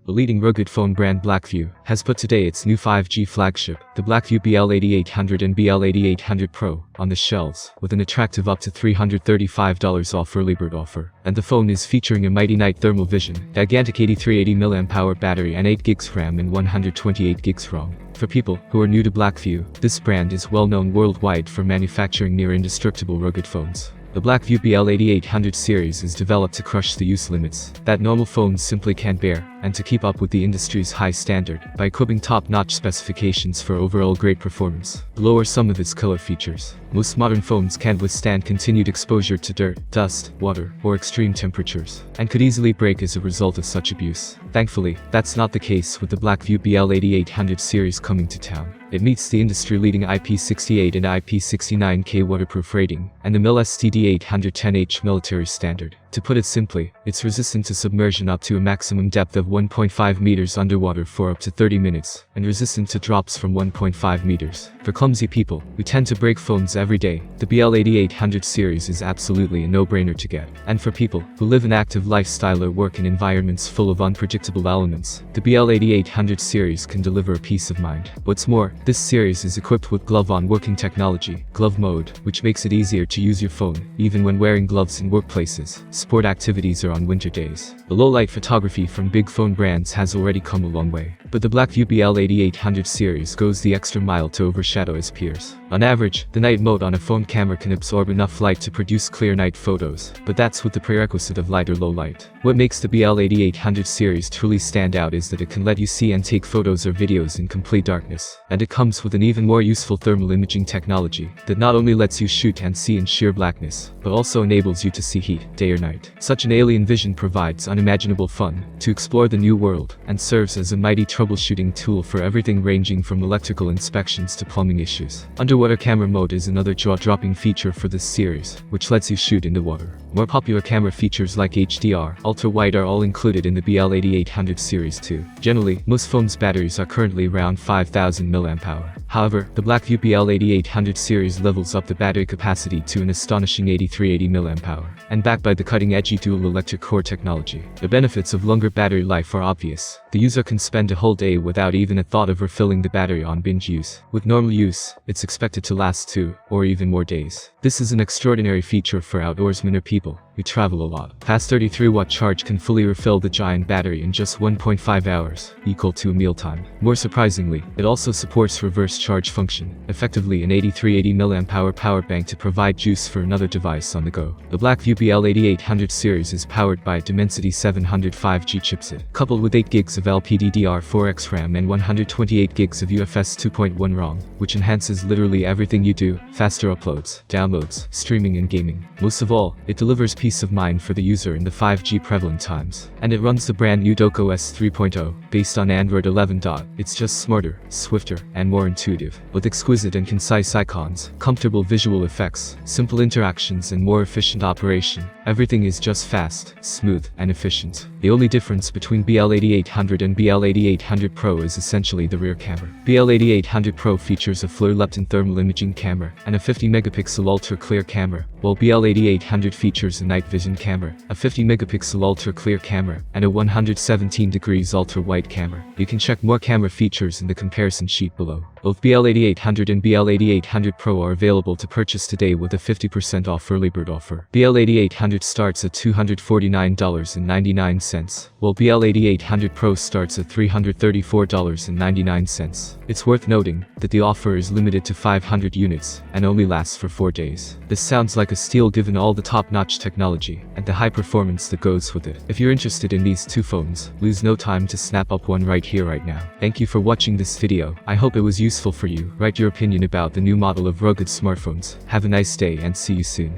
The leading rugged phone brand Blackview has put today its new 5G flagship, the Blackview BL8800 and BL8800 Pro, on the shelves, with an attractive up to $335 off early bird offer. And the phone is featuring a Mighty Knight thermal vision, gigantic 8380 mAh battery and 8GB RAM and 128GB ROM. For people who are new to Blackview, this brand is well known worldwide for manufacturing near indestructible rugged phones. The Blackview BL8800 series is developed to crush the use limits that normal phones simply can't bear, and to keep up with the industry's high standard by equipping top-notch specifications for overall great performance. Below are some of its killer features. Most modern phones can't withstand continued exposure to dirt, dust, water, or extreme temperatures, and could easily break as a result of such abuse. Thankfully, that's not the case with the Blackview BL8800 series coming to town. It meets the industry-leading IP68 and IP69K waterproof rating, and the MIL STD 810H military standard. To put it simply, it's resistant to submersion up to a maximum depth of 1.5 meters underwater for up to 30 minutes, and resistant to drops from 1.5 meters. For clumsy people who tend to break phones every day, the BL8800 series is absolutely a no-brainer to get. And for people who live an active lifestyle or work in environments full of unpredictable elements, the BL8800 series can deliver a peace of mind. What's more, this series is equipped with glove-on working technology, glove mode, which makes it easier to use your phone, even when wearing gloves in workplaces, sport activities or on winter days. The low-light photography from big phone brands has already come a long way, but the Blackview BL8800 series goes the extra mile to overshadow its peers. On average, the night mode on a phone camera can absorb enough light to produce clear night photos, but that's with the prerequisite of light or low light. What makes the BL8800 series truly stand out is that it can let you see and take photos or videos in complete darkness, and it comes with an even more useful thermal imaging technology that not only lets you shoot and see in sheer blackness, but also enables you to see heat, day or night. Such an alien vision provides unimaginable fun to explore the new world, and serves as a mighty troubleshooting tool for everything ranging from electrical inspections to plumbing issues. Underwater camera mode is another jaw-dropping feature for this series, which lets you shoot in the water. More popular camera features like HDR, ultra-wide are all included in the BL8800 series too. Generally, most phones' batteries are currently around 5000 mAh. However, the Blackview BL8800 series levels up the battery capacity to an astonishing 8380 mAh, and backed by the cutting-edge dual electric core technology. The benefits of longer battery life are obvious. The user can spend a whole day without even a thought of refilling the battery on binge use. With normal use, it's expected to last 2 or even more days. This is an extraordinary feature for outdoorsmen or people who travel a lot. Fast 33-watt charge can fully refill the giant battery in just 1.5 hours, equal to a mealtime. More surprisingly, it also supports reverse charge function, effectively an 8380 mAh power bank to provide juice for another device on the go. The Blackview BL8800 series is powered by a Dimensity 700 5G chipset, coupled with 8GB of LPDDR4X RAM and 128GB of UFS 2.1 ROM, which enhances literally everything you do: faster uploads, downloads, streaming and gaming. Most of all, it delivers peace of mind for the user in the 5G prevalent times. And it runs the brand new DocOS 3.0, based on Android 11. It's just smarter, swifter, and more intuitive. With exquisite and concise icons, comfortable visual effects, simple interactions and more efficient operation, everything is just fast, smooth, and efficient. The only difference between BL8800 and BL8800 Pro is essentially the rear camera. BL8800 Pro features a fluorescent thermal imaging camera and a 50-megapixel ultra-clear camera, while BL8800 features a night vision camera, a 50-megapixel ultra-clear camera, and a 117 degrees ultra-wide camera. You can check more camera features in the comparison sheet below. Both BL8800 and BL8800 Pro are available to purchase today with a 50% off early bird offer. BL8800 starts at $249.99, while BL8800 Pro starts at $334.99. It's worth noting that the offer is limited to 500 units and only lasts for 4 days. This sounds like a steal given all the top-notch technology and the high performance that goes with it. If you're interested in these two phones, lose no time to snap up one right here right now. Thank you for watching this video. I hope it was useful for you. Write your opinion about the new model of rugged smartphones. Have a nice day and see you soon.